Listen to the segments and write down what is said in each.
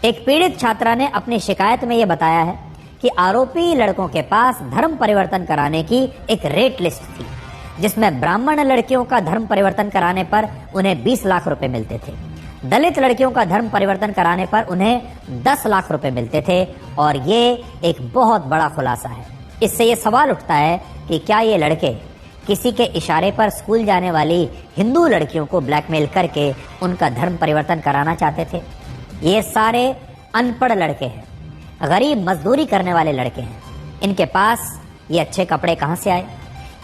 एक पीड़ित छात्रा ने अपनी शिकायत में यह बताया है कि आरोपी लड़कों के पास धर्म परिवर्तन कराने की एक रेट लिस्ट थी, जिसमें ब्राह्मण लड़कियों का धर्म परिवर्तन कराने पर उन्हें 20 लाख रुपए मिलते थे, दलित लड़कियों का धर्म परिवर्तन कराने पर उन्हें 10 लाख रुपए मिलते थे। और ये एक बहुत बड़ा खुलासा है। इससे ये सवाल उठता है कि क्या ये लड़के किसी के इशारे पर स्कूल जाने वाली हिंदू लड़कियों को ब्लैकमेल करके उनका धर्म परिवर्तन कराना चाहते थे? ये सारे अनपढ़ लड़के हैं, गरीब मजदूरी करने वाले लड़के हैं। इनके पास ये अच्छे कपड़े कहाँ से आए?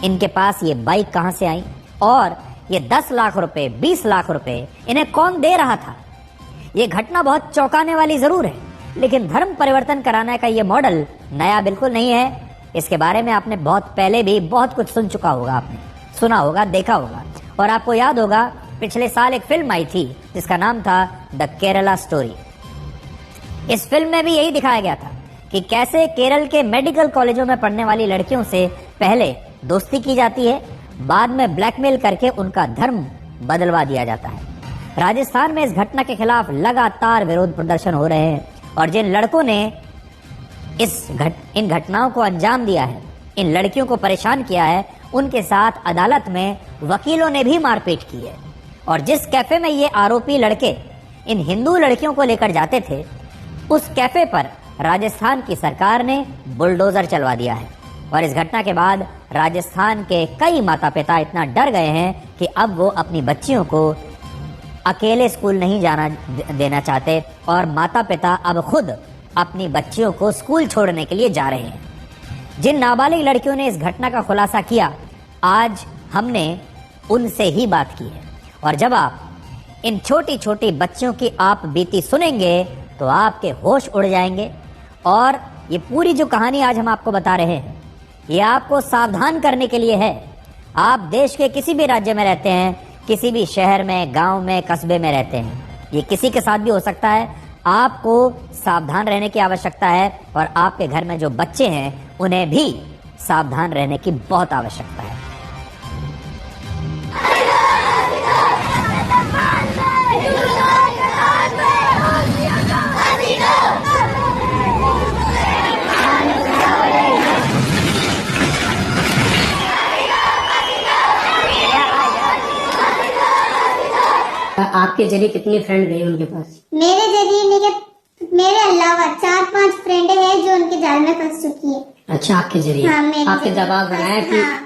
इनके पास ये बाइक कहाँ से आई? और ये 10 लाख रुपए, 20 लाख रुपए इन्हें कौन दे रहा था? ये घटना बहुत चौंकाने वाली जरूर है, लेकिन धर्म परिवर्तन कराने का ये मॉडल नया बिल्कुल नहीं है। इसके बारे में आपने बहुत पहले भी बहुत कुछ सुन चुका होगा, आपने सुना होगा, देखा होगा। और आपको याद होगा पिछले साल एक फिल्म आई थी जिसका नाम था द केरला स्टोरी। इस फिल्म में भी यही दिखाया गया था कि कैसे केरल के मेडिकल कॉलेजों में पढ़ने वाली लड़कियों से पहले दोस्ती की जाती है, बाद में ब्लैकमेल करके उनका धर्म बदलवा दिया जाता है। राजस्थान में इस घटना के खिलाफ लगातार विरोध प्रदर्शन हो रहे हैं और जिन लड़कों ने इन घटनाओं को अंजाम दिया है, इन लड़कियों को परेशान किया है, उनके साथ अदालत में वकीलों ने भी मारपीट की है। और जिस कैफे में ये आरोपी लड़के इन हिंदू लड़कियों को लेकर जाते थे, उस कैफे पर राजस्थान की सरकार ने बुलडोजर चलवा दिया है। और इस घटना के बाद राजस्थान के कई माता पिता इतना डर गए हैं कि अब वो अपनी बच्चियों को अकेले स्कूल नहीं जाना देना चाहते और माता पिता अब खुद अपनी बच्चियों को स्कूल छोड़ने के लिए जा रहे हैं। जिन नाबालिग लड़कियों ने इस घटना का खुलासा किया, आज हमने उनसे ही बात की है। और जब आप इन छोटी छोटी बच्चियों की आप बीती सुनेंगे तो आपके होश उड़ जाएंगे। और ये पूरी जो कहानी आज हम आपको बता रहे हैं, ये आपको सावधान करने के लिए है। आप देश के किसी भी राज्य में रहते हैं, किसी भी शहर में, गांव में, कस्बे में रहते हैं, ये किसी के साथ भी हो सकता है। आपको सावधान रहने की आवश्यकता है और आपके घर में जो बच्चे हैं उन्हें भी सावधान रहने की बहुत आवश्यकता है। आपके जरिए कितनी फ्रेंड गई उनके पास? मेरे जरिए मेरे अलावा 4-5 फ्रेंड है जो उनके जाल में फंस चुकी है। अच्छा, आपके जरिए? हाँ, आपके दबाव बनाया कि? हाँ,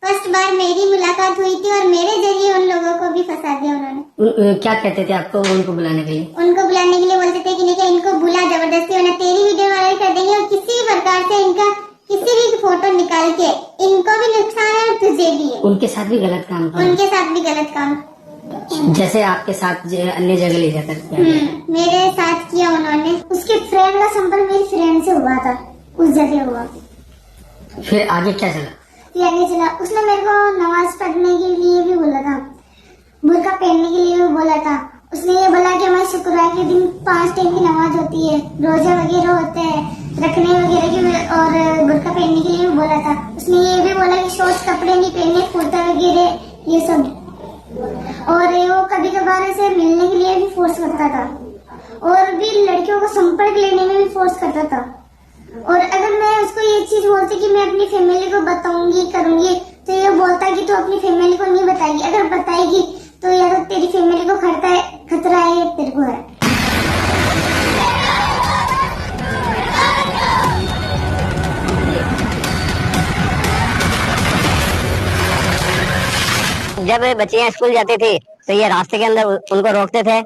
फर्स्ट बार मेरी मुलाकात हुई थी और मेरे जरिए उन लोगों को भी फंसा दिया उन्होंने। क्या कहते थे आपको उनको बुलाने के लिए? उनको बुलाने के लिए बोलते थे कि नहीं, इनको बुला जबरदस्ती, वरना तेरी वीडियो वायरल कर देंगे और किसी भी प्रकार से इनका किसी भी फोटो निकाल के इनको भी नुकसान है और तुझे भी है। उनके साथ भी गलत काम किया? उनके साथ भी गलत काम, जैसे आपके साथ अन्य जगह ले जाकर किया? मेरे साथ किया उन्होंने। उसके फ्रेंड का संपर्क मेरी फ्रेंड से हुआ था, उस जगह हुआ। फिर आगे क्या चला? फिर आगे चला, उसने मेरे को नमाज पढ़ने के लिए भी बोला था, बुर्का पहनने के लिए भी बोला था। उसने ये बोला कि हमारे शुक्रवार के दिन 5 टाइम की नमाज होती है, रोजा वगैरह होते हैं, रखने वगैरह के, और बुर्का पहनने के लिए भी बोला था। उसने ये भी बोला कि शॉर्ट कपड़े नहीं पहनने, कुर्ता वगैरह ये सब। और वो कभी कभार ऐसे मिलने के लिए भी फोर्स करता था और भी लड़कियों को संपर्क लेने में भी फोर्स करता था। और अगर मैं उसको ये चीज बोलती कि मैं अपनी फैमिली को बताऊंगी, करूंगी, तो ये बोलता कि तू अपनी फैमिली को नहीं बताएगी, अगर बताएगी तो या तो तेरी फैमिली को खतरा है या तेरे को है। जब बच्चियां स्कूल जाती थी तो ये रास्ते के अंदर उनको रोकते थे,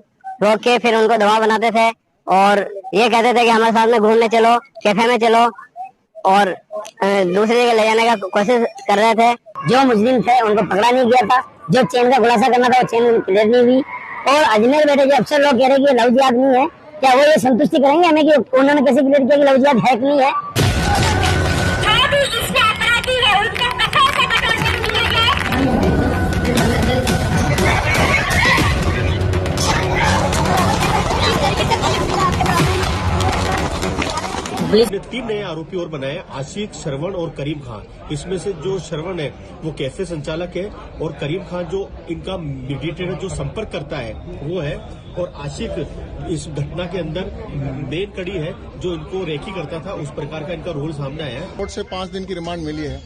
रोक के फिर उनको दबाव बनाते थे और ये कहते थे कि हमारे साथ में घूमने चलो, कैफे में चलो, और दूसरी जगह ले जाने का कोशिश कर रहे थे। जो मुस्लिम थे उनको पकड़ा नहीं गया था, जो चेन का खुलासा करना था वो चेन क्लियर नहीं हुई। और अजमेर बैठे जो अफसर लोग कह रहे कि लव जिहाद नहीं है, क्या वो ये संतुष्टि करेंगे हमें कि उन्होंने कैसे क्लियर किया कि लव जिहाद है कि नहीं है? पुलिस ने 3 नए आरोपी और बनाए, आशिक, श्रवण और करीम खान। इसमें से जो श्रवण है वो कैफे संचालक है और करीम खान जो इनका मीडिएटर जो संपर्क करता है वो है, और आशिक इस घटना के अंदर मेन कड़ी है जो इनको रेकी करता था, उस प्रकार का इनका रोल सामने आया है। कोर्ट से 5 दिन की रिमांड मिली है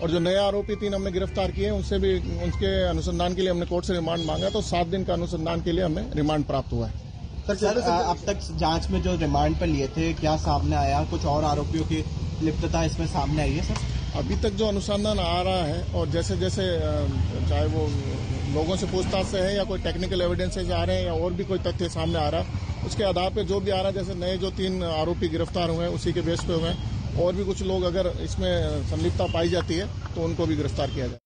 और जो नए आरोपी 3 हमने गिरफ्तार किए हैं उनसे भी उनके अनुसंधान के लिए हमने कोर्ट से रिमांड मांगा, तो 7 दिन का अनुसंधान के लिए हमें रिमांड प्राप्त हुआ है। सर अब तक जांच में जो रिमांड पर लिए थे क्या सामने आया, कुछ और आरोपियों की लिप्तता इसमें सामने आई है सर? अभी तक जो अनुसंधान आ रहा है और जैसे जैसे चाहे वो लोगों से पूछताछ से है या कोई टेक्निकल एविडेंसेज आ रहे हैं या और भी कोई तथ्य सामने आ रहा है, उसके आधार पर जो भी आ रहा है, जैसे नए जो 3 आरोपी गिरफ्तार हुए हैं उसी के बेस पे हुए हैं, और भी कुछ लोग अगर इसमें संलिप्तता पाई जाती है तो उनको भी गिरफ्तार किया जाए।